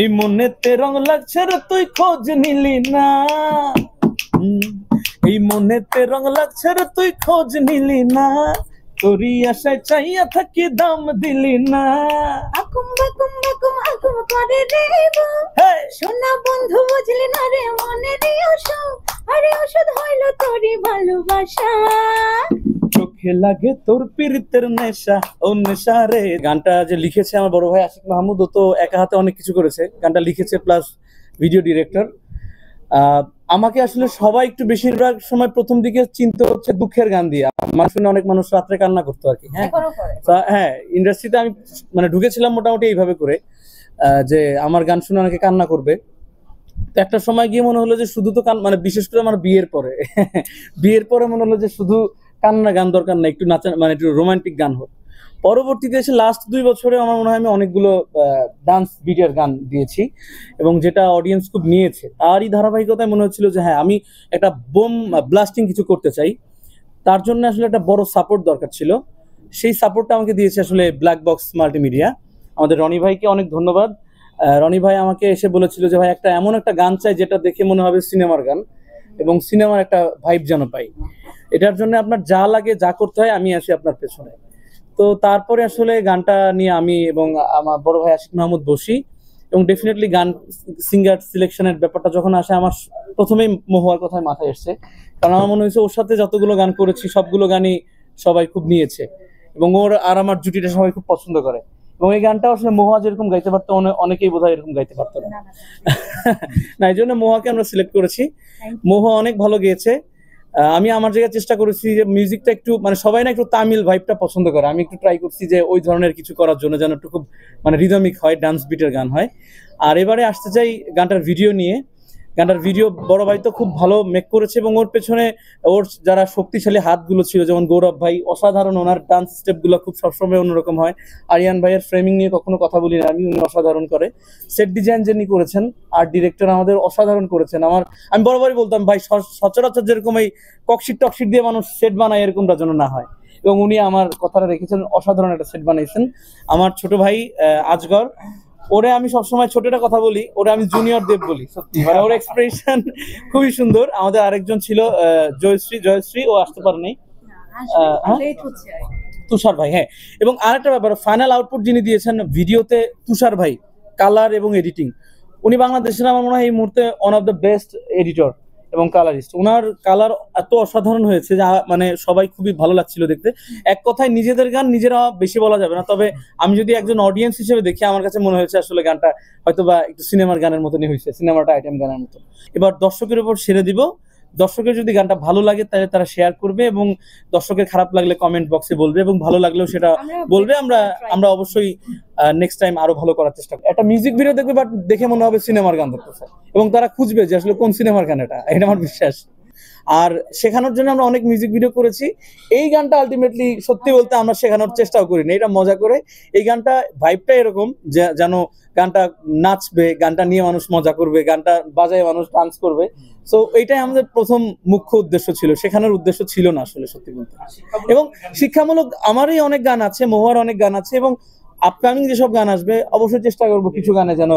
এই মনেতে রং লাগছে রে তুই খোঁজ নিলি না, এই মনেতে রং লাগছে রে তুই খোঁজ নিলি না, তোরই আশায় চাইয়া থাকি দাম দিলি না। আকুম বাকুম বাকুম আকুম করে রে সোনা বন্ধু বুঝলি না রে মনে রে অসুখ, আরে ওষুধ হইল তোরই ভালোবাসা। চোখে লাগে তোর পীড়িতের নেশা, ও নেশা রে। গানটা যে লিখেছে আমার বড় ভাই আশিক মাহমুদ, ও তো একা হাতে অনেক কিছু করেছে, গানটা লিখেছে প্লাস ভিডিও ডিরেক্টর। আমাকে আসলে সবাই একটু বেশিরভাগ সময় প্রথম দিকে চিন্তা হচ্ছে দুঃখের গান দিয়ে, আমার শুনে অনেক মানুষ রাত্রে কান্না করতো আর কি। হ্যাঁ, ইন্ডাস্ট্রিতে আমি মানে ঢুকেছিলাম মোটামুটি এইভাবে করে, যে আমার গান শুনে অনেকে কান্না করবে। তো একটা সময় গিয়ে মনে হলো যে শুধু তো মানে বিশেষ করে আমার বিয়ের পরে মনে হলো যে শুধু কান্না গান দরকার না, একটু নাচা মানে একটু রোমান্টিক গান হোক। পরবর্তীতে এসে লাস্ট 2 বছরে আমার মনে হয় আমি অনেকগুলো ডান্স ভিডিওর গান দিয়েছি এবং যেটা অডিয়েন্স খুব নিয়েছে। তারই ধারাবাহিকতায় মনে হচ্ছিল যে হ্যাঁ আমি একটা বোম ব্লাস্টিং কিছু করতে চাই, তার জন্য আসলে একটা বড় সাপোর্ট দরকার ছিল। সেই সাপোর্টটা আমাকে দিয়েছে আসলে ব্ল্যাক বক্স মাল্টিমিডিয়া। আমাদের রনি ভাইকে অনেক ধন্যবাদ। রনি ভাই আমাকে এসে বলেছিল যে ভাই একটা এমন একটা গান চাই যেটা দেখে মনে হবে সিনেমার গান এবং সিনেমার একটা ভাইব যেন পাই, এটার জন্য আপনার যা লাগে যা করতে হয় আমি আসি আপনার পেছনে। তো তারপরে আসলে গানটা নিয়ে আমি এবং আমার বড় ভাই আশিক মাহমুদ বসি এবং ডেফিনেটলি গান সিঙ্গার সিলেকশনের ব্যাপারটা যখন আসে আমার প্রথমেই মহুয়ার কথায় মাথায় এসছে, কারণ আমার মনে হয়েছে ওর সাথে যতগুলো গান করেছি সবগুলো গানই সবাই খুব নিয়েছে এবং ওর আর আমার জুটিটা সবাই খুব পছন্দ করে। এবং এই গানটা আসলে মহুয়া যেরকম গাইতে পারতো অনেকেই বোধহয় এরকম গাইতে পারতো না। না, এই জন্য মহুয়াকে আমরা সিলেক্ট করেছি। মহুয়া অনেক ভালো গেয়েছে। আমি আমার জায়গায় চেষ্টা করেছি যে মিউজিকটা একটু মানে সবাই না একটু তামিল ভাইবটা পছন্দ করে, আমি একটু ট্রাই করছি যে ওই ধরনের কিছু করার জন্য যেন একটু খুব মানে রিদমিক হয়, ডান্স বিটের গান হয়। আর এবারে আসতে চাই গানটার ভিডিও নিয়ে। গানটার ভিডিও বড় ভাই তো খুব ভালো মেক করেছে এবং ওর পেছনে ওর যারা শক্তিশালী হাতগুলো ছিল, যেমন গৌরব ভাই অসাধারণ, ওনার ডান্স স্টেপগুলো খুব সবসময় অন্যরকম হয়। আরিয়ান ভাইয়ের ফ্রেমিং নিয়ে কখনো কথা বলি না আমি, উনি অসাধারণ করে। সেট ডিজাইন যিনি করেছেন, আর্ট ডিরেক্টর আমাদের অসাধারণ করেছেন। আমি বরাবরই বলতাম ভাই সচরাচর যেরকম এই ককশিট টকশিট দিয়ে মানুষ সেট বানায় এরকমটা যেন না হয়, এবং উনি আমার কথাটা রেখেছেন, অসাধারণ একটা সেট বানাইছেন। আমার ছোট ভাই আজগর, ওরে আমি সবসময় ছোটটা কথা বলি, ওরে আমি জুনিয়র দেব বলি, সত্যি মানে ওর এক্সপ্রেশন খুবই সুন্দর। আমাদের আরেকজন ছিল জয়শ্রী, ও আসতে পারেনি, তুষার ভাই। হ্যাঁ, এবং আরেকটা ব্যাপার, ফাইনাল আউটপুট যিনি দিয়েছেন ভিডিওতে তুষার ভাই, কালার এবং এডিটিং, উনি বাংলাদেশের আমার মনে হয় এই মুহূর্তে one of the best editor এবং কালারিস্ট। ওনার কালার এত অসাধারণ হয়েছে যে মানে সবাই খুবই ভালো লাগছিল দেখতে। এক কথায় নিজেদের গান নিজেরা বেশি বলা যাবে না, তবে আমি যদি একজন অডিয়েন্স হিসেবে দেখি আমার কাছে মনে হয়েছে আসলে গানটা হয়তো বা একটু সিনেমার গানের মতনই হয়েছে, সিনেমাটা আইটেম গানের মতো। এবার দর্শকের উপর ছেড়ে দিব, দর্শকের যদি গানটা ভালো লাগে তাহলে তারা শেয়ার করবে এবং দর্শকের খারাপ লাগলে কমেন্ট বক্সে বলবে এবং ভালো লাগলেও সেটা বলবে। আমরা অবশ্যই নেক্সট টাইম আরো ভালো করার চেষ্টা করব। একটা মিউজিক ভিডিও দেখবে বাট দেখে মনে হবে সিনেমার গান দেখতেছে এবং তারা খুঁজবে যে আসলে কোন সিনেমার গান এটা আমার বিশ্বাস। আর শেখানোর জন্য আমরা অনেক মিউজিক ভিডিও করেছি। এই গানটা আলটিমেটলি সত্যি বলতে আমরা শেখানোর চেষ্টাও করি না, এটা মজা করে। এই গানটা ভাইবটা এরকম যেন গানটা নাচবে, গানটা নিয়ে মানুষ মজা করবে, গানটা বাজায় মানুষ ডান্স করবে। সো এইটাই আমাদের প্রথম মুখ্য উদ্দেশ্য ছিল, শেখানোর উদ্দেশ্য ছিল না আসলে সত্যি বলতে। এবং শিক্ষামূলক আমারই অনেক গান আছে, মহুয়ার অনেক গান আছে, এবং আপকামিং যেসব গান আসবে অবশ্যই চেষ্টা করবো কিছু গানে যেন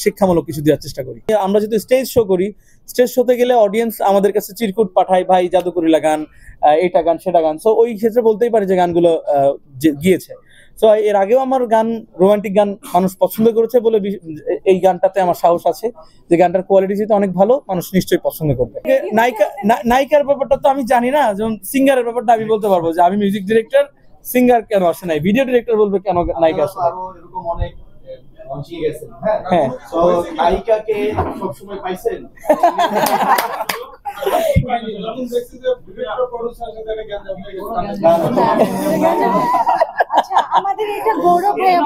শিক্ষামূলক কিছু দেওয়ার চেষ্টা করি। আমরা যেহেতু স্টেজ শো করি, স্টেজ শোতে গেলে অডিয়েন্স আমাদের কাছে চিরকুট পাঠায়, ভাই জাদুকরিলা গান, এইটা গান সেটা গান। সো ওই ক্ষেত্রে বলতেই পারে যে গানগুলো গিয়েছে। সো এর আগেও আমার গান, রোমান্টিক গান মানুষ পছন্দ করেছে বলে এই গানটাতে আমার সাহস আছে যে গানটার কোয়ালিটি যেহেতু অনেক ভালো, মানুষ নিশ্চয়ই পছন্দ করবে। নায়িকার ব্যাপারটা তো আমি জানি না, যেমন সিঙ্গারের ব্যাপারটা আমি বলতে পারবো যে আমি মিউজিক ডিরেক্টর, সিঙ্গার কেন আসে নাই, ভিডিও ডিরেক্টর বলবে কেন নায়িকা আসে নাই। হ্যাঁ, নায়িকাকে সবসময় পাইছেন? আচ্ছা, আমাদের এটা গৌরব ভাইয়া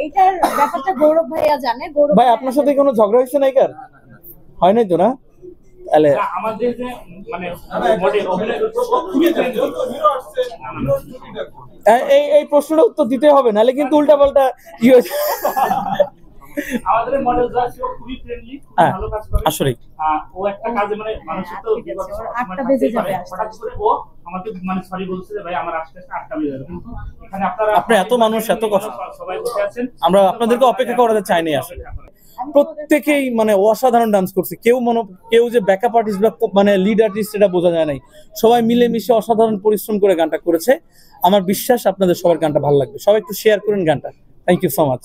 এইটার ব্যাপারটা গৌরব ভাইয়া জানে। গৌরব ভাই আপনার সাথে কোনো ঝগড়া হয়েছে নায়িকার? হয় নাই তো না? তাহলে এই প্রশ্নটা উত্তর দিতে হবে, নাহলে কিন্তু উল্টা পাল্টা কি হয়েছে। আমাদের মডেল জাসি খুবই ফ্রেন্ডলি, খুব হ্যাঁ, ভালো কাজ করে আসলে ও একটা কাজে মানে মানুষের তো ঠিক আছে, ওর 8টা বেজে যাবে হঠাৎ করে ও আমাকে মানে সরি বলছে যে ভাই আমার আসতে 8টা বেজে যাবে, কিন্তু এখানে আপনারা আপনি এত মানুষ এত কষ্ট, সবাই বসে আছেন, আমরা আপনাদেরকে অপেক্ষা করাতে চাইনি আসলে। প্রত্যেকেই মানে অসাধারণ ডান্স করছে, কেউ যে ব্যাকআপ আর্টিস্ট বা মানে লিড আর্টিস্ট এটা বোঝা যায় নাই, সবাই মিলেমিশে অসাধারণ পরিশ্রম করে গানটা করেছে। আমার বিশ্বাস আপনাদের সবার গানটা ভালো লাগবে। সবাই একটু শেয়ার করেন গানটা। Thank you so much.